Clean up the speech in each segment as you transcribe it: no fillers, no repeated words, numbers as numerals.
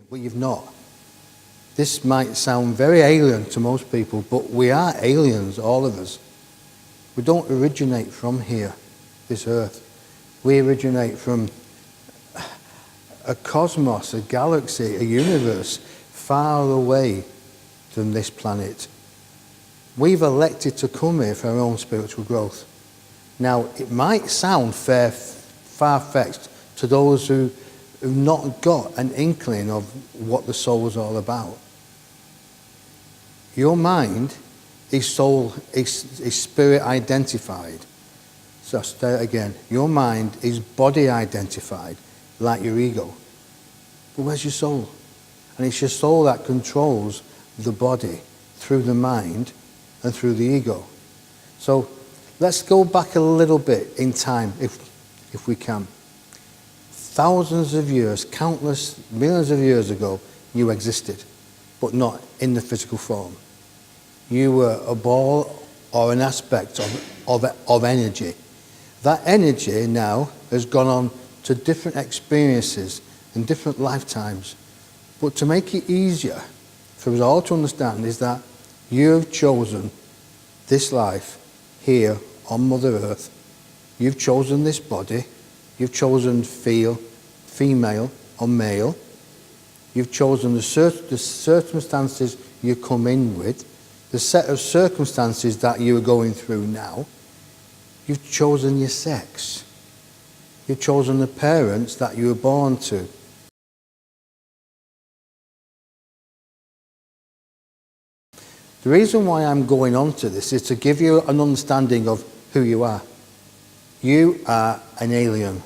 Well, you've not. This might sound very alien to most people, but we are aliens, all of us. We don't originate from here, this earth. We originate from a cosmos, a galaxy, a universe far away from this planet. We've elected to come here for our own spiritual growth. Now, it might sound far-fetched to those who've not got an inkling of what the soul is all about. Your mind is spirit identified. So I'll say it again. Your mind is body identified, like your ego. But where's your soul? And it's your soul that controls the body through the mind and through the ego. So let's go back a little bit in time, if we can. Thousands of years, countless millions of years ago, you existed, but not in the physical form. You were a ball or an aspect of energy. That energy now has gone on to different experiences and different lifetimes. But to make it easier for us all to understand is that you have chosen this life here on Mother Earth. You've chosen this body. You've chosen female or male. You've chosen the circumstances you come in with, the set of circumstances that you are going through now. You've chosen your sex. You've chosen the parents that you were born to. The reason why I'm going on to this is to give you an understanding of who you are. You are an alien,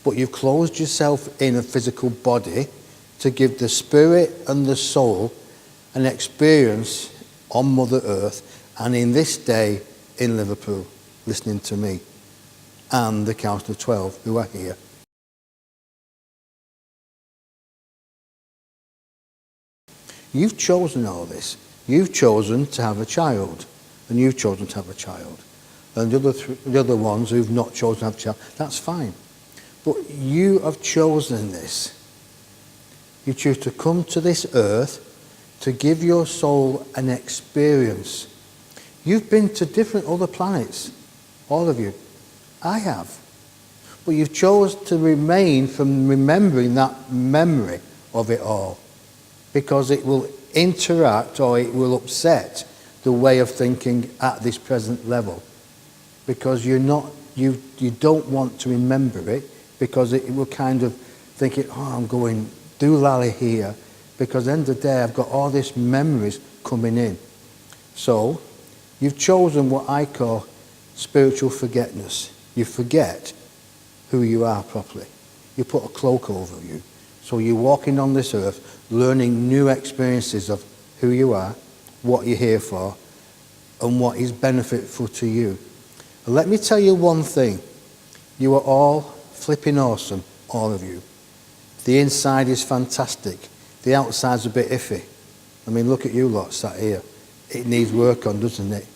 but you've closed yourself in a physical body to give the spirit and the soul an experience on Mother Earth and in this day in Liverpool, listening to me and the Council of 12 who are here. You've chosen all this. You've chosen to have a child, and you've chosen to have a child. And the other ones who've not chosen to have a child, that's fine. But you have chosen this. You choose to come to this earth to give your soul an experience. You've been to different other planets, all of you. I have. But you've chosen to remain from remembering that memory of it all, because it will interact or it will upset the way of thinking at this present level, because you don't want to remember it, because it will kind of think I'm going doolally here, because at the end of the day I've got all these memories coming in. So you've chosen what I call spiritual forgetfulness. You forget who you are properly. You put a cloak over you. So you're walking on this earth, learning new experiences of who you are, what you're here for, and what is beneficial to you. And let me tell you one thing. You are all flipping awesome, all of you. The inside is fantastic. The outside's a bit iffy. I mean, look at you lot sat here. It needs work on, doesn't it?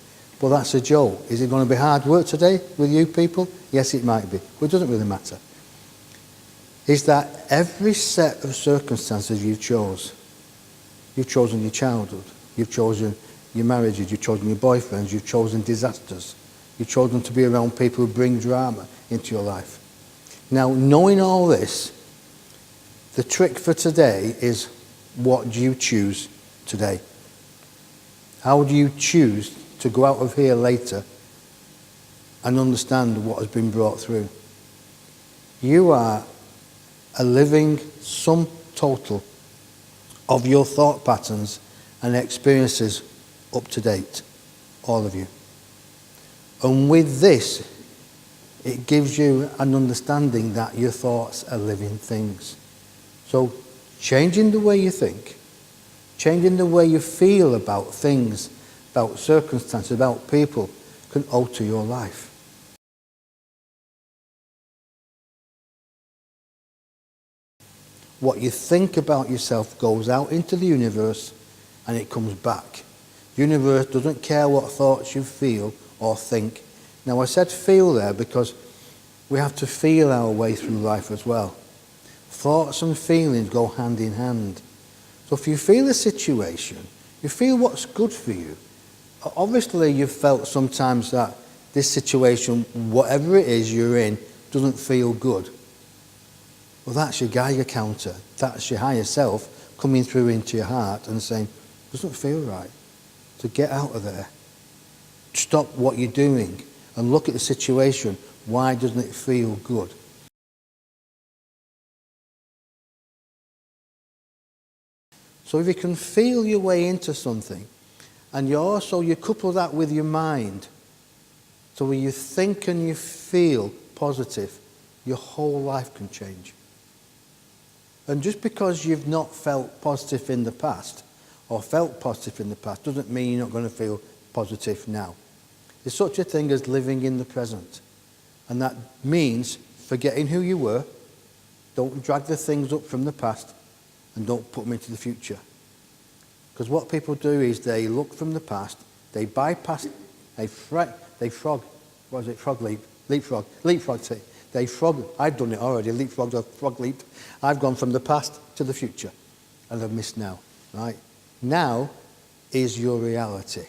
Well, that's a joke. Is it going to be hard work today with you people? Yes, it might be. But it doesn't really matter. Is that every set of circumstances you've chosen your childhood, you've chosen your marriages, you've chosen your boyfriends, you've chosen disasters, you've chosen to be around people who bring drama into your life. Now, knowing all this, the trick for today is, what do you choose today? How do you choose to go out of here later and understand what has been brought through? You are a living sum total of your thought patterns and experiences up to date, all of you. And with this, it gives you an understanding that your thoughts are living things. So changing the way you think, changing the way you feel about things, about circumstances, about people, can alter your life. What you think about yourself goes out into the universe and it comes back. The universe doesn't care what thoughts you feel or think. Now, I said feel there because we have to feel our way through life as well. Thoughts and feelings go hand in hand. So if you feel a situation, you feel what's good for you. Obviously you've felt sometimes that this situation, whatever it is you're in, doesn't feel good. Well, that's your Geiger counter. That's your higher self coming through into your heart and saying, doesn't feel right. So get out of there. Stop what you're doing and look at the situation. Why doesn't it feel good? So if you can feel your way into something, and you couple that with your mind, so when you think and you feel positive, your whole life can change. And just because you've not felt positive in the past, or felt positive in the past, doesn't mean you're not going to feel positive now. There's such a thing as living in the present. And that means forgetting who you were, don't drag the things up from the past, and don't put them into the future. Because what people do is they look from the past, they bypass, they frog leap, leapfrog, they frog, I've done it already, leapfrogged or frog leaped. I've gone from the past to the future, and I've missed now, right? Now is your reality.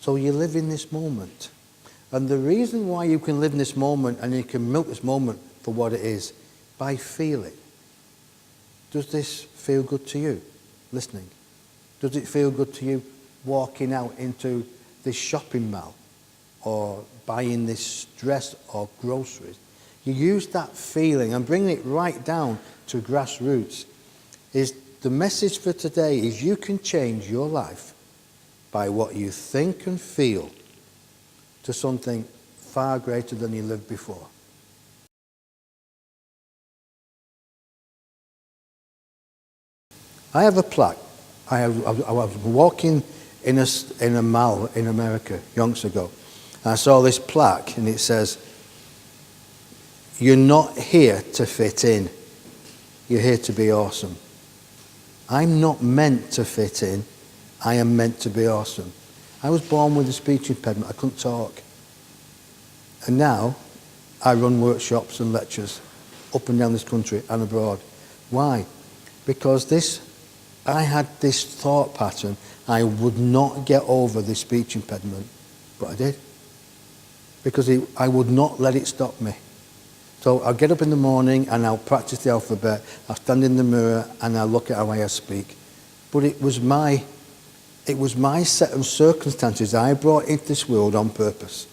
So you live in this moment. And the reason why you can live in this moment and you can milk this moment for what it is, by feeling. Does this feel good to you? Listening. Does it feel good to you walking out into this shopping mall or buying this dress or groceries? You use that feeling and bring it right down to grassroots. The message for today is you can change your life by what you think and feel to something far greater than you lived before. I have a plaque. I was walking in a mall in America yonks ago. I saw this plaque and it says, "You're not here to fit in. You're here to be awesome." I'm not meant to fit in. I am meant to be awesome. I was born with a speech impediment. I couldn't talk. And now I run workshops and lectures up and down this country and abroad. Why? Because I had this thought pattern. I would not get over this speech impediment, but I did. Because I would not let it stop me. So I'll get up in the morning and I'll practice the alphabet. I'll stand in the mirror and I'll look at how I speak. But it was my set of circumstances I brought into this world on purpose.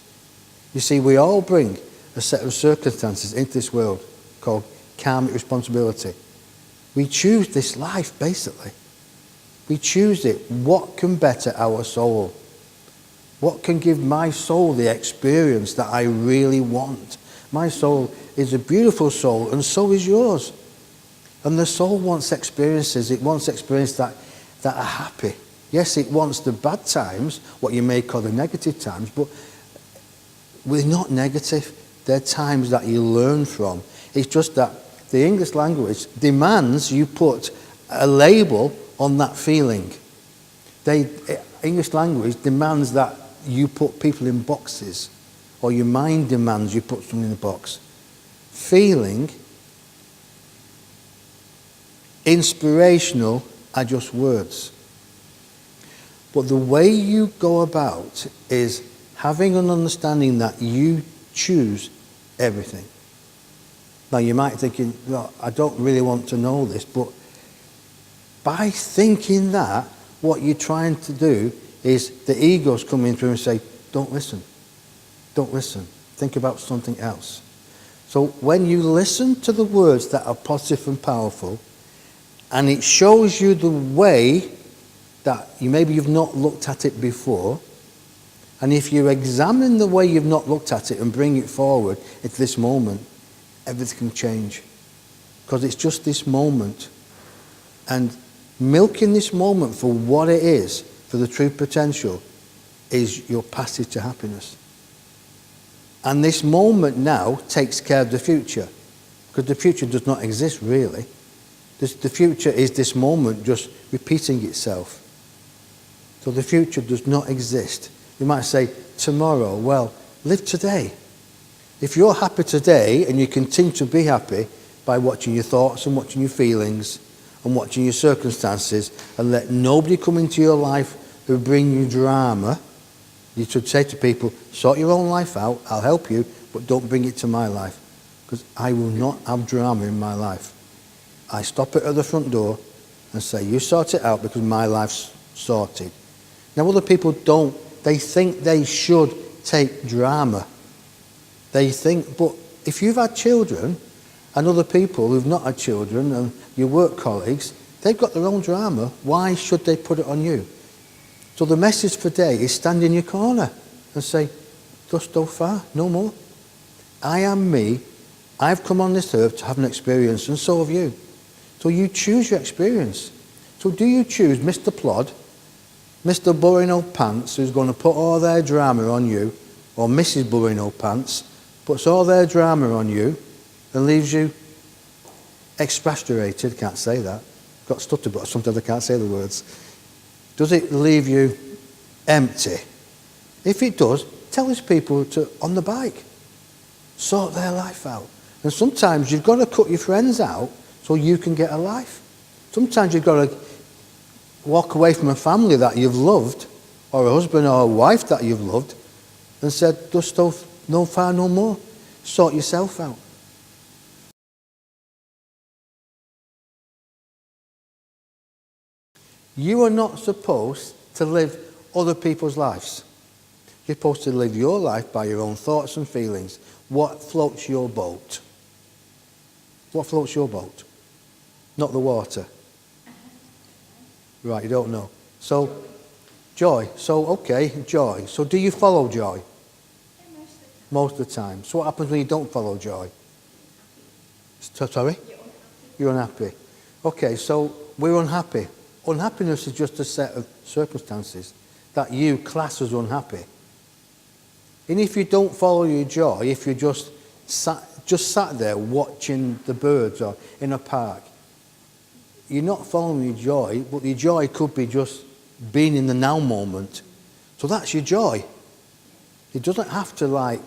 You see, we all bring a set of circumstances into this world called karmic responsibility. We choose this life, basically. We choose it. What can better our soul? What can give my soul the experience that I really want? My soul is a beautiful soul, and so is yours. And the soul wants experiences. It wants experiences that are happy. Yes, it wants the bad times, what you may call the negative times, but we're not negative. They're times that you learn from. It's just that the English language demands you put a label on that feeling. English language demands that you put people in boxes, or your mind demands you put something in a box. Feeling, inspirational are just words. But the way you go about is having an understanding that you choose everything. Now you might be thinking, well, I don't really want to know this, but by thinking that, what you're trying to do is the ego's coming through and say, don't listen. Don't listen. Think about something else. So when you listen to the words that are positive and powerful, and it shows you the way that maybe you've not looked at it before, and if you examine the way you've not looked at it and bring it forward into this moment, everything can change. Because it's just this moment. And milking this moment for what it is, for the true potential, is your passage to happiness. And this moment now takes care of the future. Because the future does not exist, really. The future is this moment just repeating itself. So the future does not exist. You might say, tomorrow. Well, live today. If you're happy today and you continue to be happy, by watching your thoughts and watching your feelings and watching your circumstances, and let nobody come into your life who bring you drama. You should say to people, sort your own life out, I'll help you, but don't bring it to my life, because I will not have drama in my life. I stop it at the front door and say, you sort it out because my life's sorted. Now other people don't. They think they should take drama. They think, but if you've had children and other people who've not had children and your work colleagues, they've got their own drama. Why should they put it on you? So the message for today is stand in your corner and say, just so far, no more. I am me. I've come on this earth to have an experience, and so have you. So you choose your experience. So do you choose Mr. Plod, Mr. Boring Old Pants, who's going to put all their drama on you, or Mrs. Boring Old Pants, puts all their drama on you and leaves you exasperated, can't say that, got stuttered, but sometimes I can't say the words. Does it leave you empty? If it does, tell these people to, on the bike, sort their life out. And sometimes you've got to cut your friends out so you can get a life. Sometimes you've got to walk away from a family that you've loved, or a husband or a wife that you've loved, and said, just no far, no more. Sort yourself out. You are not supposed to live other people's lives. You're supposed to live your life by your own thoughts and feelings. What floats your boat? What floats your boat? Not the water. Right, you don't know. So, joy. So, okay, joy. So do you follow joy? Most of the time. So what happens when you don't follow joy? Sorry? You're unhappy. Okay, so we're unhappy. Unhappiness is just a set of circumstances that you class as unhappy. And if you don't follow your joy, if you just sat there watching the birds or in a park, you're not following your joy, but your joy could be just being in the now moment. So that's your joy. It doesn't have to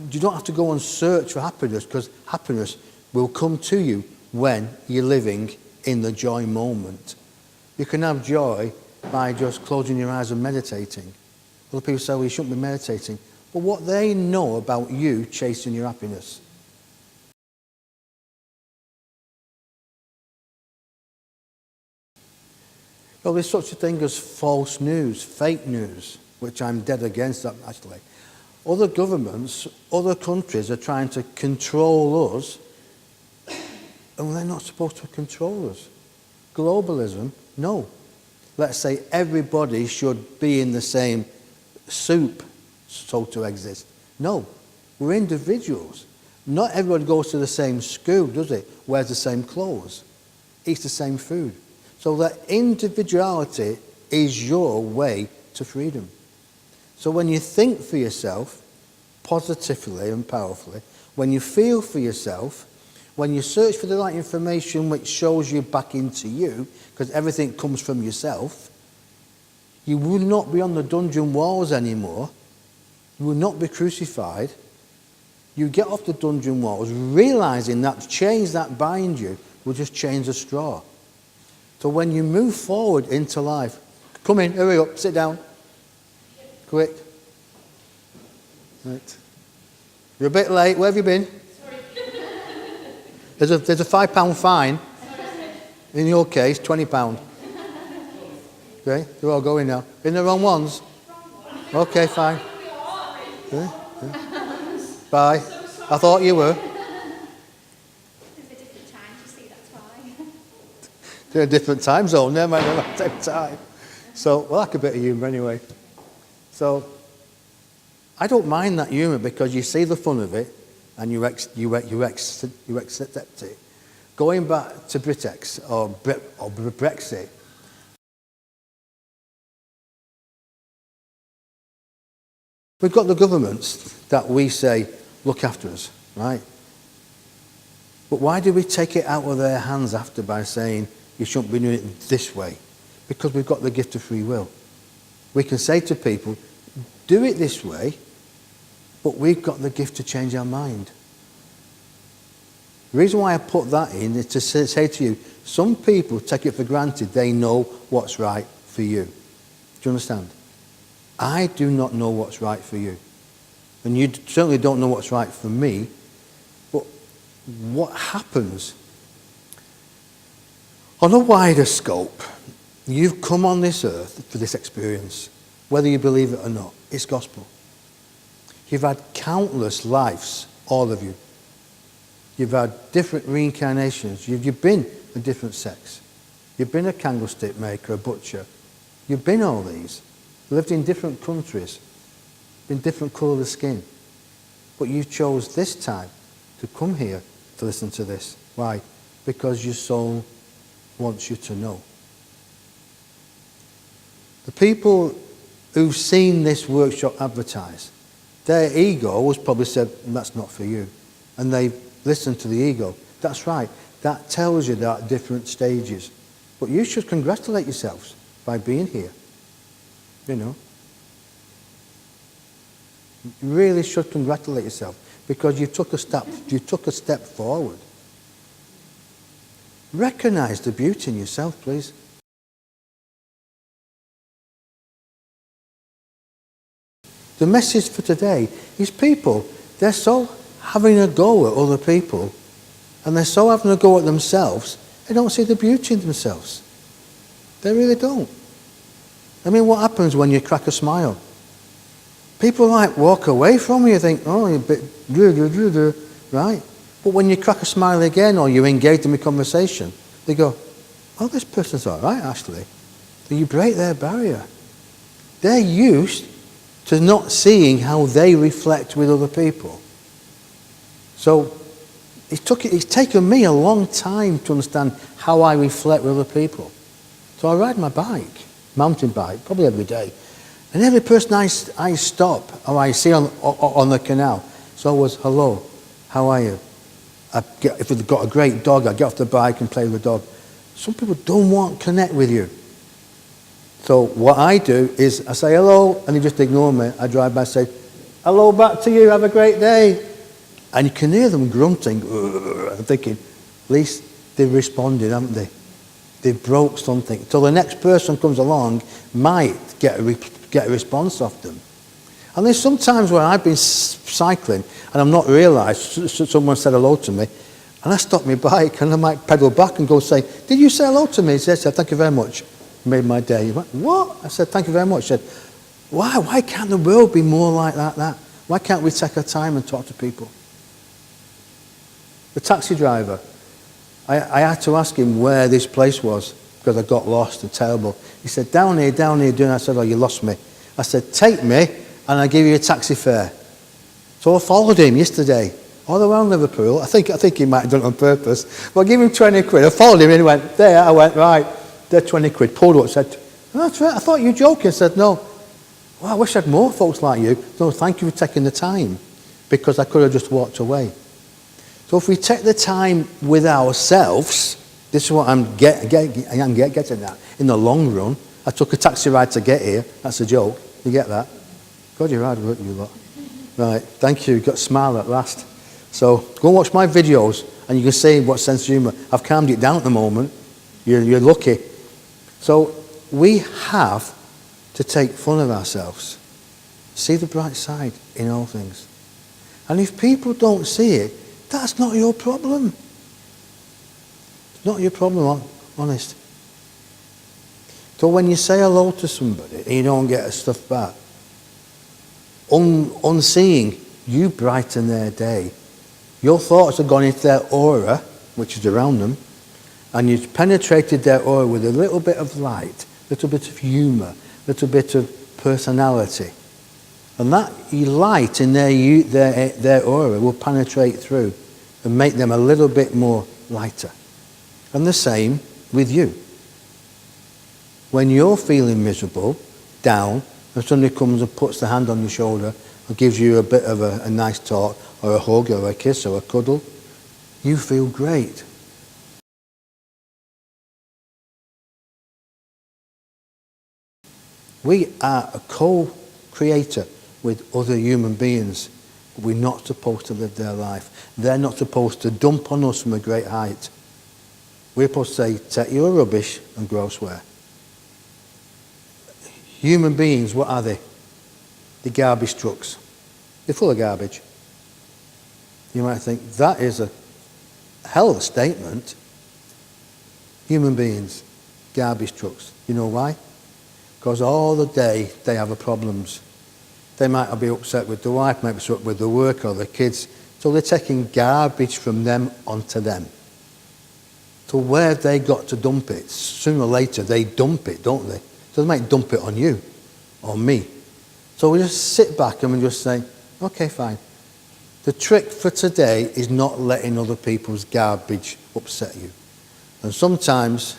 you don't have to go and search for happiness, because happiness will come to you when you're living in the joy moment. You can have joy by just closing your eyes and meditating. Other people say, well, you shouldn't be meditating. But what they know about you chasing your happiness. Well, there's such a thing as false news, fake news, which I'm dead against that, actually. Other governments, other countries are trying to control us, and they're not supposed to control us. Globalism, no. Let's say everybody should be in the same soup, so to exist. No, we're individuals. Not everyone goes to the same school, does it? Wears the same clothes, eats the same food. So that individuality is your way to freedom. So when you think for yourself, positively and powerfully, when you feel for yourself, when you search for the right information which shows you back into you, because everything comes from yourself, you will not be on the dungeon walls anymore. You will not be crucified. You get off the dungeon walls, realizing that chains that bind you will just change a straw. So when you move forward into life, come in, hurry up, sit down. Quick. Right. You're a bit late. Where have you been? Sorry. There's a £5 fine. In your case, £20. Okay, they're all going now. In the wrong ones? Okay, fine. Yeah, yeah. Bye. I thought you were. It's a different time, you see, that's why. They're a different time zone, never mind at the same time. So, well, like a bit of humour anyway. So, I don't mind that humour because you see the fun of it and you accept it. Going back to Britex or Brexit, we've got the governments that we say look after us, right? But why do we take it out of their hands after by saying you shouldn't be doing it this way? Because we've got the gift of free will. We can say to people, do it this way, but we've got the gift to change our mind. The reason why I put that in is to say to you, some people take it for granted they know what's right for you. Do you understand? I do not know what's right for you. And you certainly don't know what's right for me. But what happens on a wider scope, you've come on this earth for this experience, whether you believe it or not. It's gospel. You've had countless lives, all of you. You've had different reincarnations. You've been a different sex. You've been a candlestick maker, a butcher. You've been all these. Lived in different countries. Been different colour of skin. But you chose this time to come here to listen to this. Why? Because your soul wants you to know. The people who've seen this workshop advertised, their ego has probably said, that's not for you. And they've listened to the ego. That's right. That tells you that at different stages. But you should congratulate yourselves by being here. You know. You really should congratulate yourself because you took a step forward. Recognize the beauty in yourself, please. The message for today is people, they're so having a go at other people and they're so having a go at themselves, they don't see the beauty in themselves. They really don't. I mean, what happens when you crack a smile? People like walk away from you, think, oh, you're a bit, right? But when you crack a smile again or you engage them in conversation, they go, oh, this person's all right, actually. So you break their barrier. They're used to not seeing how they reflect with other people. So it's taken me a long time to understand how I reflect with other people. So I ride my bike, mountain bike, probably every day. And every person I stop or I see on the canal, it's always, hello, how are you? If we've got a great dog, I get off the bike and play with the dog. Some people don't want to connect with you. So what I do is I say hello and they just ignore me. I drive by and say, hello back to you, have a great day. And you can hear them grunting. I'm thinking, at least they've responded, haven't they? They've broke something. So the next person comes along might get a response off them. And there's some times where I've been cycling and I'm not realised someone said hello to me and I stop my bike and I might pedal back and go say, did you say hello to me? He said, thank you very much. Made my day. He went, what? I said, thank you very much. He said, why can't the world be more like that? Why can't we take our time and talk to people? The taxi driver, I had to ask him where this place was because I got lost and terrible. He said, down here, doing. I said, oh, you lost me. I said, take me and I'll give you a taxi fare. So I followed him yesterday all around Liverpool. I think he might have done it on purpose. But I gave him 20 quid. I followed him and he went, there. I went, right, there, 20 quid. Pulled up, said, oh, that's right. I thought you were joking. I said, no. Well, I wish I had more folks like you. No, thank you for taking the time because I could have just walked away. So if we take the time with ourselves, this is what I'm getting at. In the long run, I took a taxi ride to get here. That's a joke. You get that? God, you're hard work, you lot. Right, thank you. Got a smile at last. So go and watch my videos and you can see what sense of humour. I've calmed it down at the moment. You're lucky. So we have to take fun of ourselves. See the bright side in all things. And if people don't see it, that's not your problem. It's not your problem, honest. So when you say hello to somebody and you don't get stuff back, unseeing, you brighten their day. Your thoughts have gone into their aura, which is around them, and you've penetrated their aura with a little bit of light, a little bit of humour, a little bit of personality. And that light in their aura will penetrate through and make them a little bit more lighter. And the same with you. When you're feeling miserable, down, and somebody comes and puts their hand on your shoulder and gives you a bit of a nice talk or a hug or a kiss or a cuddle, you feel great. We are a co-creator with other human beings. We're not supposed to live their life. They're not supposed to dump on us from a great height. We're supposed to say, take your rubbish and go elsewhere. Human beings, what are they? The garbage trucks. They're full of garbage. You might think, that is a hell of a statement. Human beings, garbage trucks. You know why? Because all the day they have problems. They might be upset with the wife, might be upset with the work or the kids. So they're taking garbage from them onto them. So where have they got to dump it? Sooner or later they dump it, don't they? So they might dump it on you or me. So we just sit back and we just say, okay, fine. The trick for today is not letting other people's garbage upset you. And sometimes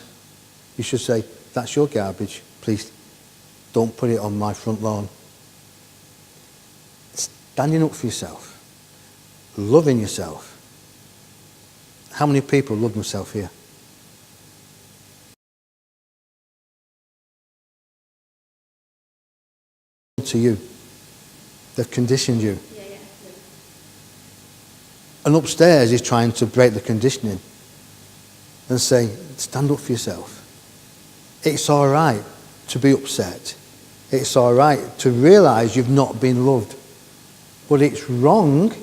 you should say, that's your garbage, please don't put it on my front lawn. Standing up for yourself, loving yourself. How many people love themselves here? To you. They've conditioned you. Yeah. And upstairs is trying to break the conditioning and say, stand up for yourself. It's all right to be upset. It's all right to realise you've not been loved. But it's wrong,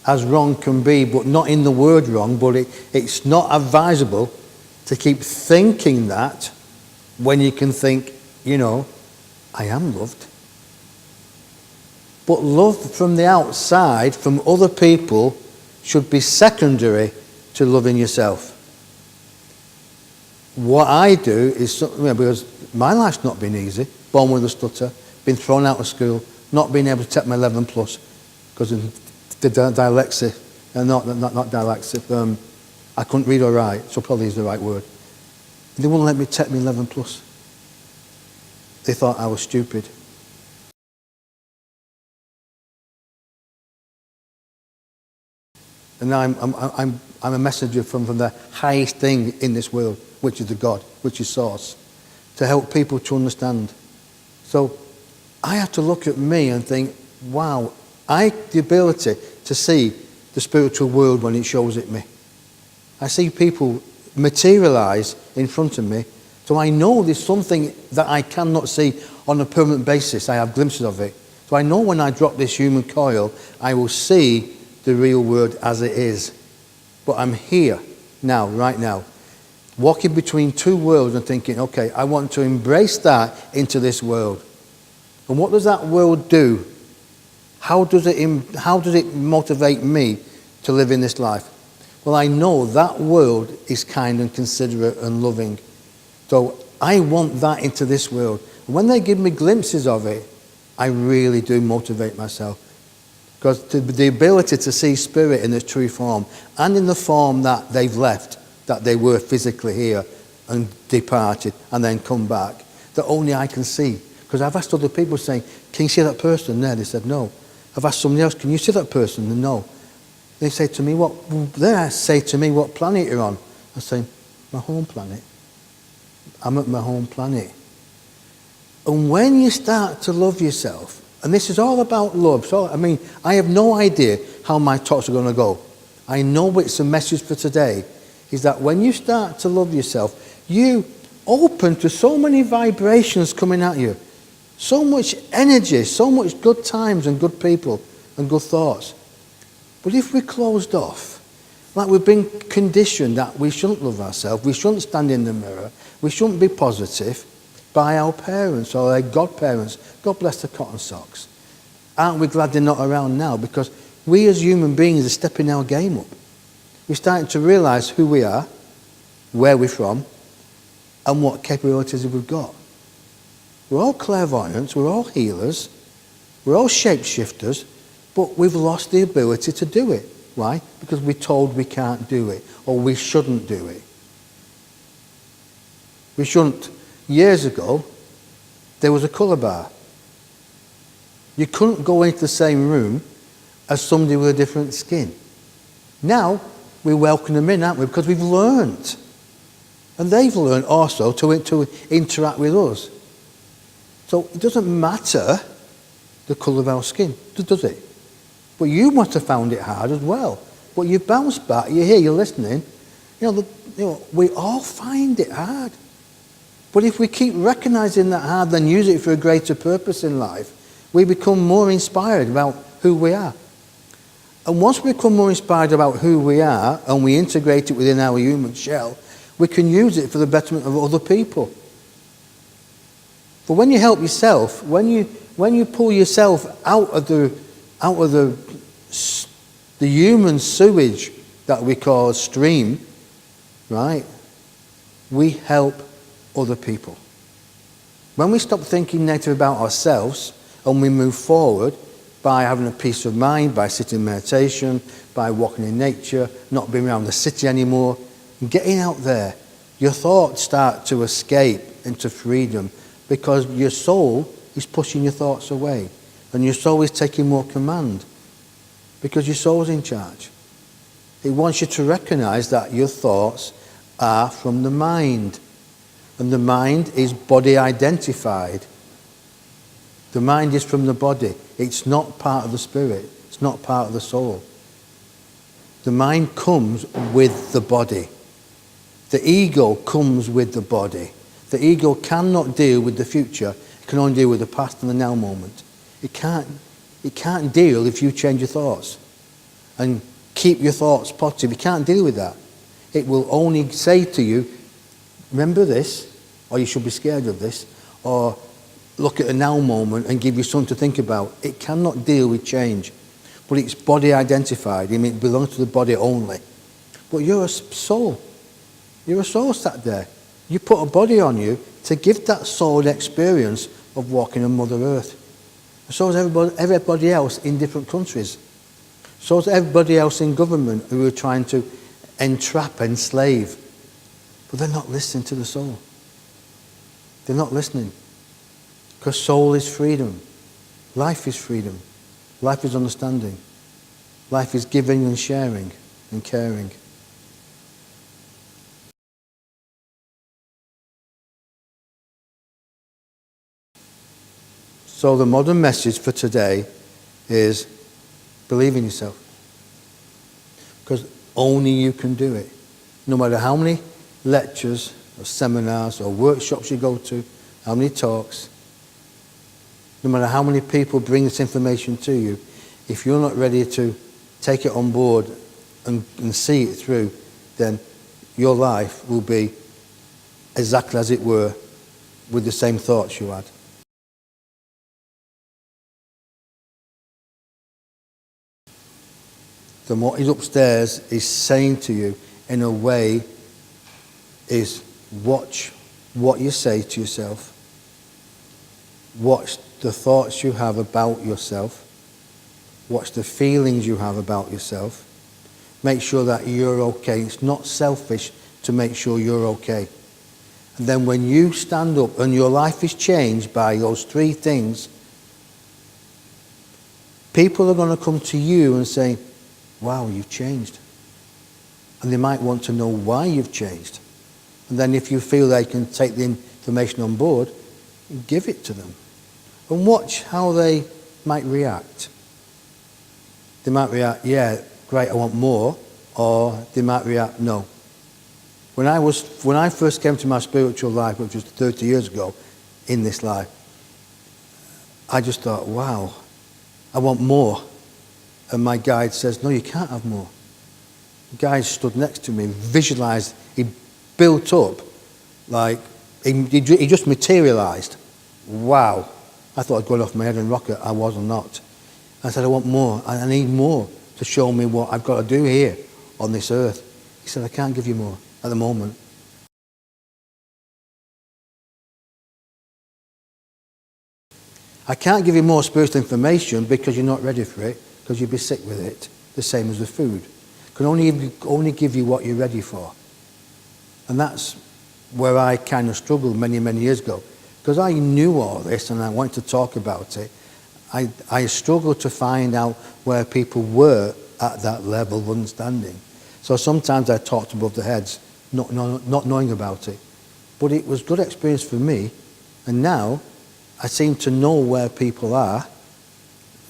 as wrong can be, but not in the word wrong, but it's not advisable to keep thinking that when you can think, I am loved. But love from the outside, from other people, should be secondary to loving yourself. What I do is, because my life's not been easy, born with a stutter, been thrown out of school, not being able to take my 11 plus, because of the dyslexia, not dyslexia, I couldn't read or write, so probably is the right word. They wouldn't let me take my 11 plus. They thought I was stupid. And now I'm a messenger from the highest thing in this world, which is the God, which is Source, to help people to understand. So I have to look at me and think, wow, I have the ability to see the spiritual world when it shows it me. I see people materialise in front of me, so I know there's something that I cannot see on a permanent basis. I have glimpses of it. So I know when I drop this human coil, I will see the real world as it is. But I'm here now, right now, walking between two worlds and thinking, okay, I want to embrace that into this world. And what does that world do? How does it motivate me to live in this life? Well, I know that world is kind and considerate and loving. So I want that into this world. And when they give me glimpses of it, I really do motivate myself. Because the ability to see spirit in its true form and in the form that they've left, that they were physically here and departed and then come back, that only I can see. Because I've asked other people saying, can you see that person there? They said, no. I've asked somebody else, can you see that person? And no. They say to me, what planet you're on? I say, my home planet. I'm at my home planet. And when you start to love yourself, and this is all about love. So, I have no idea how my talks are going to go. I know it's a message for today, is that when you start to love yourself, you open to so many vibrations coming at you. So much energy, so much good times and good people and good thoughts. But if we're closed off, like we've been conditioned that we shouldn't love ourselves, we shouldn't stand in the mirror, we shouldn't be positive, by our parents or their godparents. God bless the cotton socks. Aren't we glad they're not around now? Because we as human beings are stepping our game up. We're starting to realise who we are, where we're from, and what capabilities we've got. We're all clairvoyants, we're all healers, we're all shapeshifters, but we've lost the ability to do it. Why? Because we're told we can't do it, or we shouldn't do it. We shouldn't. Years ago, there was a colour bar. You couldn't go into the same room as somebody with a different skin. Now, we welcome them in, aren't we? Because we've learned. And they've learned also to interact with us. So it doesn't matter the colour of our skin, does it? But you must have found it hard as well. But you bounce back, you're here, you're listening. We all find it hard. But if we keep recognizing that hard, then use it for a greater purpose in life, we become more inspired about who we are. And once we become more inspired about who we are, and we integrate it within our human shell, we can use it for the betterment of other people. But when you help yourself, when you pull yourself out of the human sewage that we call a stream, right, we help other people. When we stop thinking negative about ourselves and we move forward by having a peace of mind, by sitting in meditation, by walking in nature, not being around the city anymore, getting out there, your thoughts start to escape into freedom because your soul is pushing your thoughts away and your soul is taking more command because your soul's in charge. It wants you to recognize that your thoughts are from the mind. And the mind is body identified. The mind is from the body. It's not part of the spirit. It's not part of the soul. The mind comes with the body. The ego comes with the body. The ego cannot deal with the future. It can only deal with the past and the now moment. It can't deal if you change your thoughts and keep your thoughts positive. It can't deal with that. It will only say to you, remember this, or you should be scared of this, or look at a now moment and give you something to think about. It cannot deal with change. But it's body identified. I mean, it belongs to the body only. But you're a soul. You're a soul sat there. You put a body on you to give that soul the experience of walking on Mother Earth. So is everybody else in different countries. So is everybody else in government who are trying to entrap, enslave. But they're not listening to the soul. They're not listening. Because soul is freedom. Life is freedom. Life is understanding. Life is giving and sharing and caring. So the modern message for today is believe in yourself. Because only you can do it. No matter how many lectures or seminars or workshops you go to, how many talks, no matter how many people bring this information to you, if you're not ready to take it on board and see it through, then your life will be exactly as it were with the same thoughts you had. The what is upstairs is saying to you in a way is watch what you say to yourself. Watch the thoughts you have about yourself. Watch the feelings you have about yourself. Make sure that you're okay. It's not selfish to make sure you're okay. And then when you stand up and your life is changed by those three things, people are going to come to you and say, wow, you've changed. And they might want to know why you've changed. And then if you feel they can take the information on board, give it to them. And watch how they might react. They might react, yeah, great, I want more. Or they might react, no. When I first came to my spiritual life, which was 30 years ago, in this life, I just thought, wow, I want more. And my guide says, no, you can't have more. The guy stood next to me, visualized, he built up, like, he just materialized. Wow. I thought I'd gone off my head and rocket. I was not. I said, I want more. I need more to show me what I've got to do here on this earth. He said, I can't give you more at the moment. I can't give you more spiritual information because you're not ready for it, because you'd be sick with it, the same as the food. Can only give you what you're ready for. And that's where I kind of struggled many, many years ago. Because I knew all this and I wanted to talk about it, I struggled to find out where people were at that level of understanding. So sometimes I talked above their heads, not knowing about it. But it was good experience for me. And now I seem to know where people are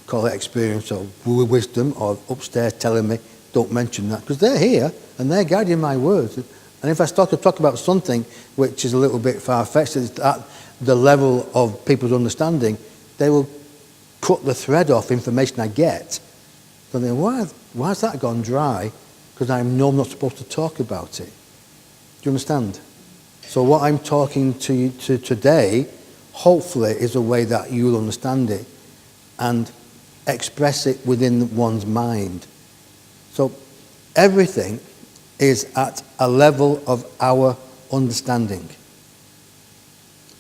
call it experience or wisdom, or upstairs telling me, don't mention that, because they're here and they're guiding my words. And if I start to talk about something which is a little bit far-fetched, it's at the level of people's understanding, they will cut the thread off information I get. So then, why has that gone dry? Because I know I'm not supposed to talk about it. Do you understand? So what I'm talking to you to today, hopefully, is a way that you'll understand it and express it within one's mind. So everything is at a level of our understanding.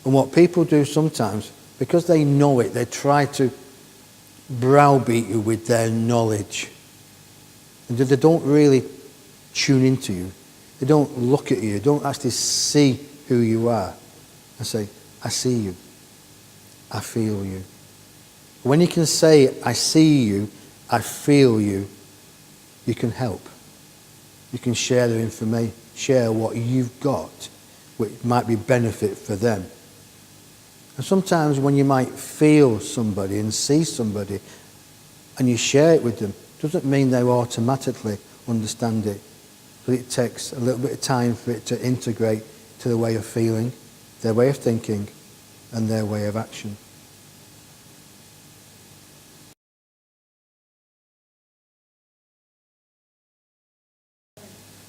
And what people do sometimes, because they know it, they try to browbeat you with their knowledge. And they don't really tune into you. They don't look at you. They don't actually see who you are and say, I see you. I feel you. When you can say, I see you, I feel you, you can help. You can share the information, share what you've got, which might be benefit for them. And sometimes when you might feel somebody and see somebody and you share it with them, doesn't mean they automatically understand it. But it takes a little bit of time for it to integrate to the way of feeling, their way of thinking, and their way of action.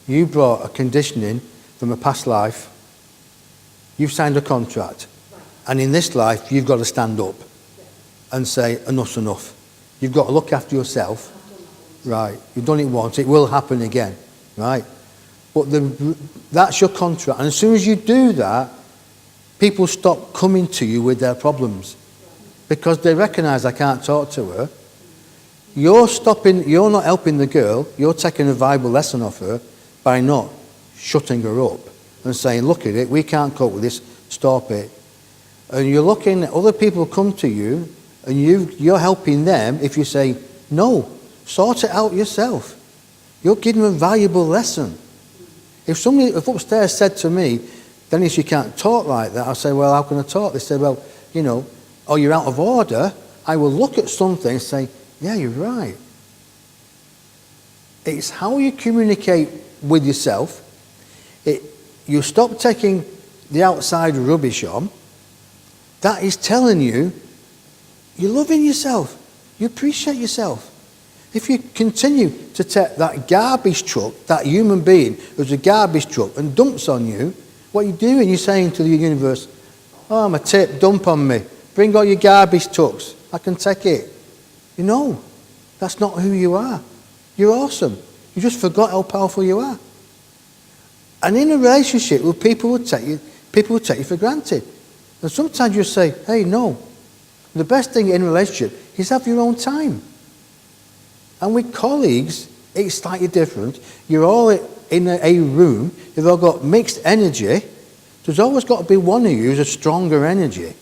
You brought a conditioning from a past life. You've signed a contract. And in this life, you've got to stand up and say, enough's enough. You've got to look after yourself. Right. You've done it once. It will happen again. Right. But that's your contract. And as soon as you do that, people stop coming to you with their problems. Because they recognise I can't talk to her. You're not helping the girl. You're taking a valuable lesson off her by not shutting her up and saying, look at it, we can't cope with this, stop it. And you're looking at other people come to you and you're helping them if you say, no, sort it out yourself. You're giving them a valuable lesson. If upstairs said to me, Dennis, you can't talk like that, I'll say, well, how can I talk? They say, well, oh, you're out of order. I will look at something and say, yeah, you're right. It's how you communicate with yourself. You stop taking the outside rubbish on. That is telling you you're loving yourself. You appreciate yourself. If you continue to take that garbage truck, that human being who's a garbage truck, and dumps on you, what you're doing, you're saying to the universe, oh, I'm a tip, dump on me. Bring all your garbage trucks. I can take it. That's not who you are. You're awesome. You just forgot how powerful you are. And in a relationship, people will take you for granted. And sometimes you say, hey, no. The best thing in a relationship is have your own time. And with colleagues, it's slightly different. You're all in a room. You've all got mixed energy. There's always got to be one of you who's a stronger energy.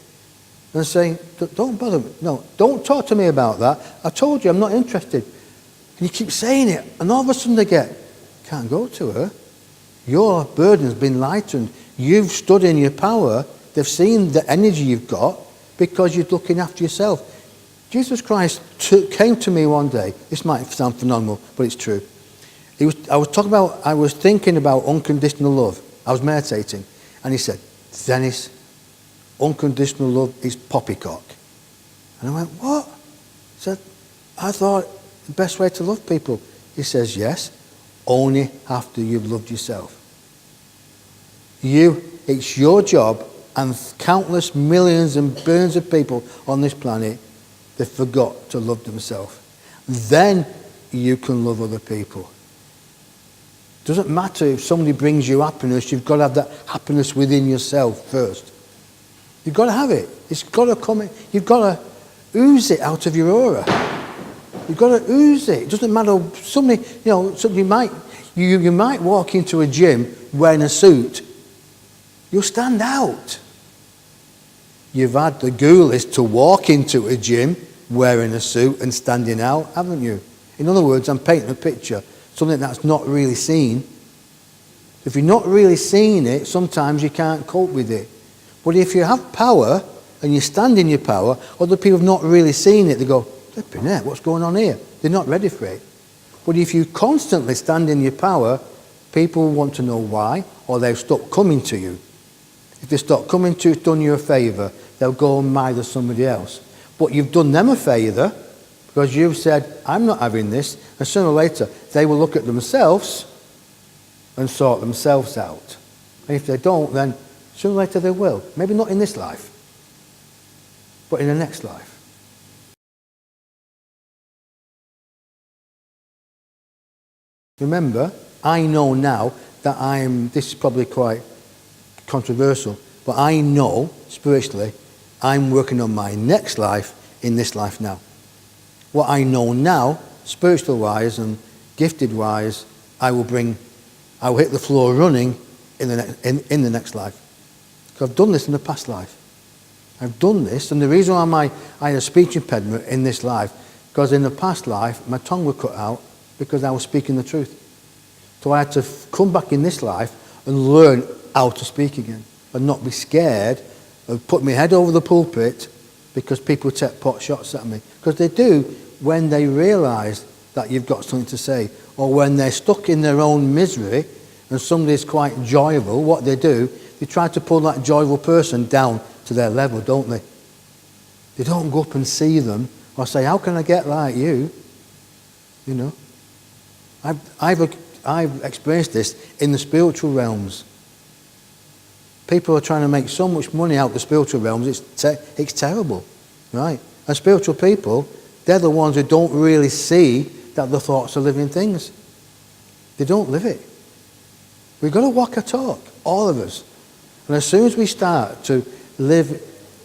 And saying, don't bother me. No, don't talk to me about that. I told you I'm not interested. And you keep saying it. And all of a sudden they can't go to her. Your burden's been lightened. You've stood in your power. They've seen the energy you've got because you're looking after yourself. Jesus Christ came to me one day. This might sound phenomenal, but it's true. I was thinking about unconditional love. I was meditating. And he said, Dennis, unconditional love is poppycock. And I went, what? He said, I thought the best way to love people. He says, yes, only after you've loved yourself. It's your job, and countless millions and billions of people on this planet, they forgot to love themselves. Then you can love other people. Doesn't matter if somebody brings you happiness, you've got to have that happiness within yourself first. You've got to have it. It's got to come in. You've got to ooze it out of your aura. You've got to ooze it. It doesn't matter. You might walk into a gym wearing a suit. You'll stand out. You've had the ghoulies to walk into a gym wearing a suit and standing out, haven't you? In other words, I'm painting a picture, something that's not really seen. If you're not really seeing it, sometimes you can't cope with it. But if you have power and you stand in your power, other people have not really seen it, they go, flipping heck, what's going on here? They're not ready for it. But if you constantly stand in your power, people want to know why, or they'll stop coming to you. If they stop coming to you, it's done you a favour, they'll go and mither somebody else. But you've done them a favour, because you've said, I'm not having this, and sooner or later, they will look at themselves and sort themselves out. And if they don't, then sooner or later they will. Maybe not in this life, but in the next life. Remember, I know now that this is probably quite controversial, but I know, spiritually, I'm working on my next life in this life now. What I know now, spiritual-wise and gifted-wise, I will hit the floor running in the next life. Because I've done this in the past life. I've done this, and the reason why I had a speech impediment in this life, because in the past life, my tongue was cut out because I was speaking the truth. So I had to come back in this life and learn how to speak again, and not be scared of putting my head over the pulpit because people take pot shots at me. Because they do when they realise that you've got something to say, or when they're stuck in their own misery and somebody's quite joyful, what they do, they try to pull that joyful person down to their level, don't they? They don't go up and see them or say, how can I get like you? You know? I've experienced this in the spiritual realms. People are trying to make so much money out of the spiritual realms, it's terrible, right? And spiritual people, they're the ones who don't really see that the thoughts are living things. They don't live it. We've got to walk our talk, all of us. And as soon as we start to live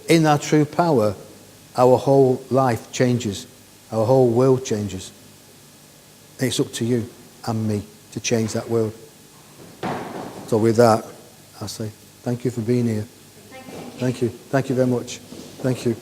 in our true power, our whole life changes. Our whole world changes. It's up to you and me to change that world. So with that, I say thank you for being here. Thank you. Thank you very much. Thank you.